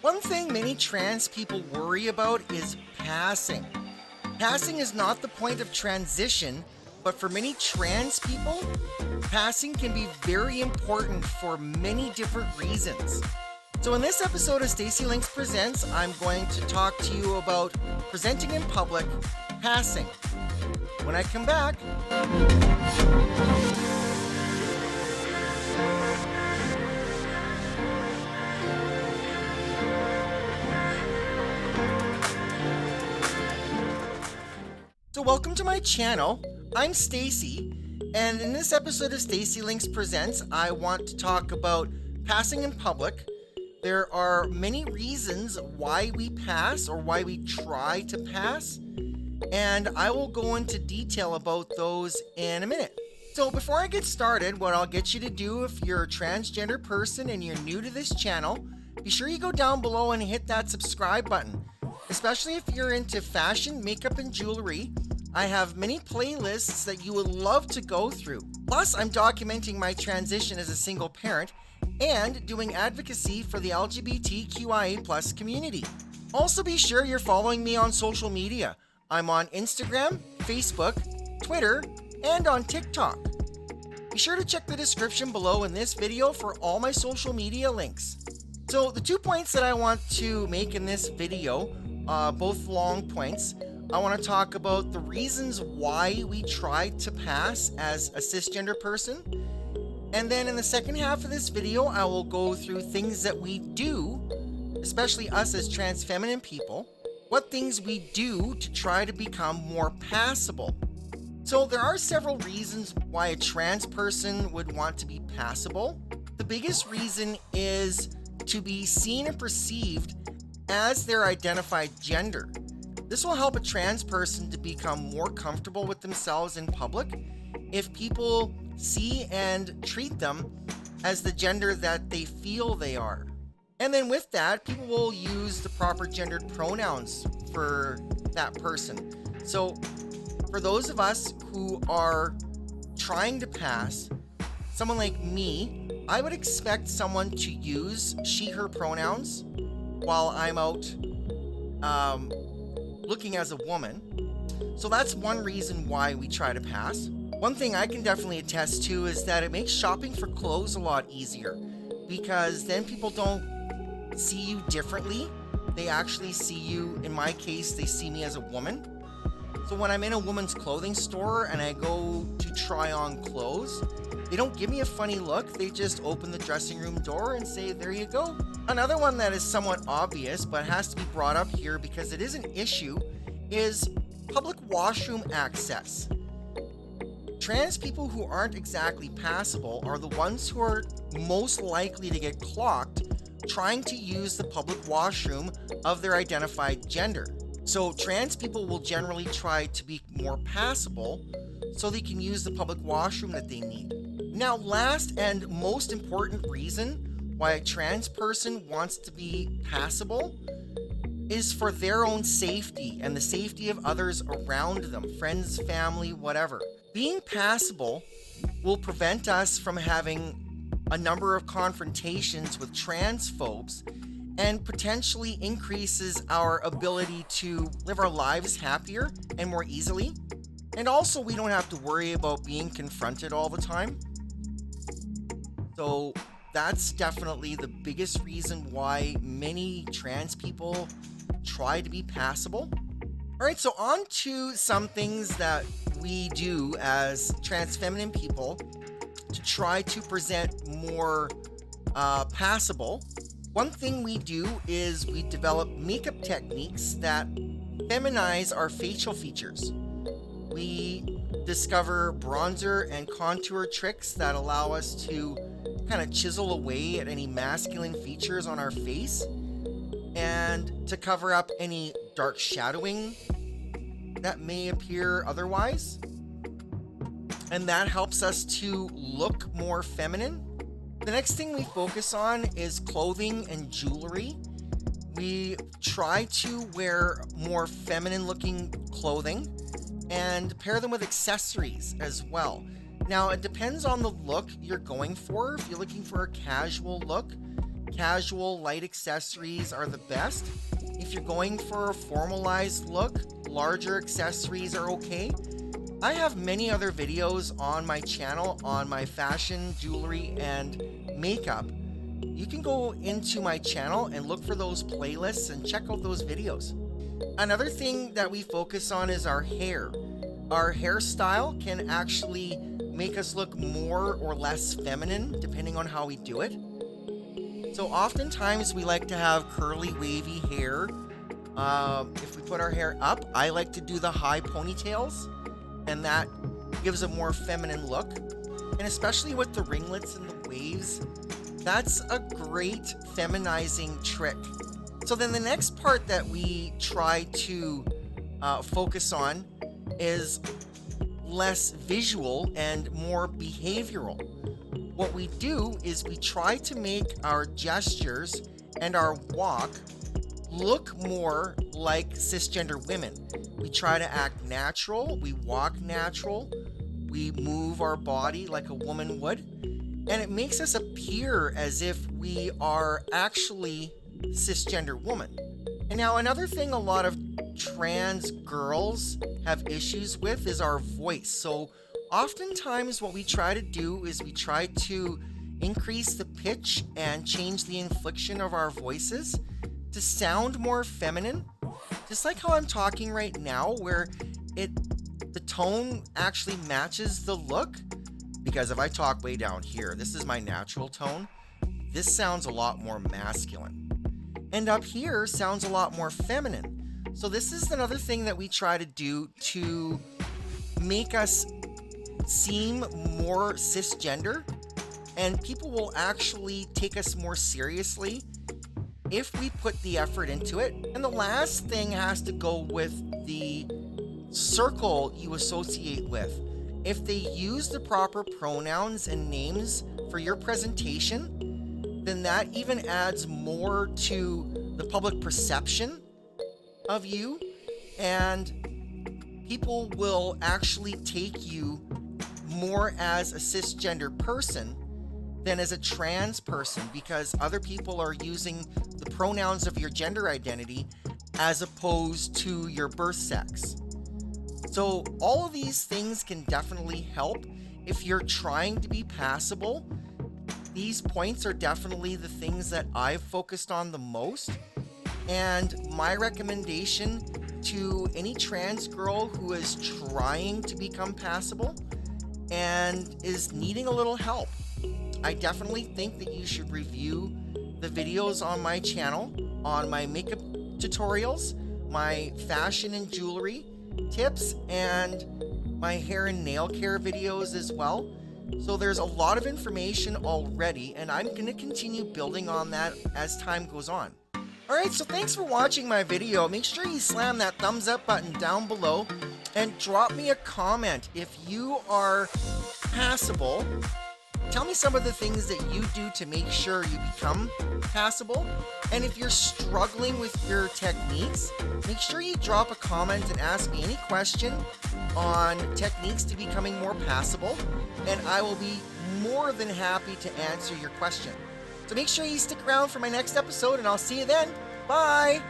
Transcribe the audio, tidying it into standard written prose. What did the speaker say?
One thing many trans people worry about is passing. Passing is not the point of transition, but for many trans people, passing can be very important for many different reasons. So in this episode of Stacy Links Presents, I'm going to talk to you about presenting in public, passing. When I come back... So welcome to my channel. I'm Stacy, and in this episode of Stacy Links Presents, I want to talk about passing in public. There are many reasons why we pass or why we try to pass, and I will go into detail about those in a minute. So before I get started, what I'll get you to do if you're a transgender person and you're new to this channel, be sure you go down below and hit that subscribe button. Especially if you're into fashion, makeup, and jewelry, I have many playlists that you would love to go through. Plus, I'm documenting my transition as a single parent and doing advocacy for the LGBTQIA+ community. Also, be sure you're following me on social media. I'm on Instagram, Facebook, Twitter, and on TikTok. Be sure to check the description below in this video for all my social media links. So the 2 points that I want to make in this video, both long points. I want to talk about the reasons why we try to pass as a cisgender person. And then in the second half of this video, I will go through things that we do, especially us as trans feminine people, what things we do to try to become more passable. So there are several reasons why a trans person would want to be passable. The biggest reason is to be seen and perceived as their identified gender. This will help a trans person to become more comfortable with themselves in public if people see and treat them as the gender that they feel they are. And then with that, people will use the proper gendered pronouns for that person. So for those of us who are trying to pass, someone like me, I would expect someone to use she, her pronouns while I'm out looking as a woman. So that's one reason why we try to pass. One thing I can definitely attest to is that it makes shopping for clothes a lot easier, because then people don't see you differently. They actually see you, in my case, they see me as a woman. So when I'm in a woman's clothing store and I go to try on clothes, they don't give me a funny look. They just open the dressing room door and say, there you go. Another one that is somewhat obvious but has to be brought up here because it is an issue is public washroom access. Trans people who aren't exactly passable are the ones who are most likely to get clocked trying to use the public washroom of their identified gender. So trans people will generally try to be more passable so they can use the public washroom that they need. Now, last and most important reason why a trans person wants to be passable is for their own safety and the safety of others around them, friends, family, whatever. Being passable will prevent us from having a number of confrontations with transphobes and potentially increases our ability to live our lives happier and more easily. And also, we don't have to worry about being confronted all the time. So that's definitely the biggest reason why many trans people try to be passable. All right, so on to some things that we do as trans feminine people to try to present more passable. One thing we do is we develop makeup techniques that feminize our facial features. We discover bronzer and contour tricks that allow us to kind of chisel away at any masculine features on our face and to cover up any dark shadowing that may appear otherwise. And that helps us to look more feminine. The next thing we focus on is clothing and jewelry. We try to wear more feminine looking clothing and pair them with accessories as well. Now, it depends on the look you're going for. If you're looking for a casual look, casual light accessories are the best. If you're going for a formalized look, larger accessories are okay. I have many other videos on my channel on my fashion, jewelry, and makeup. You can go into my channel and look for those playlists and check out those videos. Another thing that we focus on is our hair. Our hairstyle can actually make us look more or less feminine depending on how we do it. So oftentimes we like to have curly, wavy hair. If we put our hair up, I like to do the high ponytails, and that gives a more feminine look. And especially with the ringlets and the waves, that's a great feminizing trick. So then the next part that we try to focus on is less visual and more behavioral. What we do is we try to make our gestures and our walk look more like cisgender women. We try to act natural, we walk natural, we move our body like a woman would, and it makes us appear as if we are actually cisgender woman. And now another thing a lot of trans girls have issues with is our voice. So oftentimes what we try to do is we try to increase the pitch and change the inflection of our voices to sound more feminine, just like how I'm talking right now, where the tone actually matches the look. Because if I talk way down here, this is my natural tone, this sounds a lot more masculine. And up here sounds a lot more feminine. So this is another thing that we try to do to make us seem more cisgender, and people will actually take us more seriously if we put the effort into it. And the last thing has to go with the circle you associate with. If they use the proper pronouns and names for your presentation, then that even adds more to the public perception of you, and people will actually take you more as a cisgender person than as a trans person, because other people are using the pronouns of your gender identity as opposed to your birth sex. So all of these things can definitely help if you're trying to be passable. These points are definitely the things that I've focused on the most. And my recommendation to any trans girl who is trying to become passable and is needing a little help, I definitely think that you should review the videos on my channel, on my makeup tutorials, my fashion and jewelry tips, and my hair and nail care videos as well. So there's a lot of information already, and I'm going to continue building on that as time goes on. Alright, so thanks for watching my video. Make sure you slam that thumbs up button down below and drop me a comment if you are passable. Tell me some of the things that you do to make sure you become passable. And if you're struggling with your techniques, make sure you drop a comment and ask me any question on techniques to becoming more passable, and I will be more than happy to answer your question. So make sure you stick around for my next episode, and I'll see you then. Bye!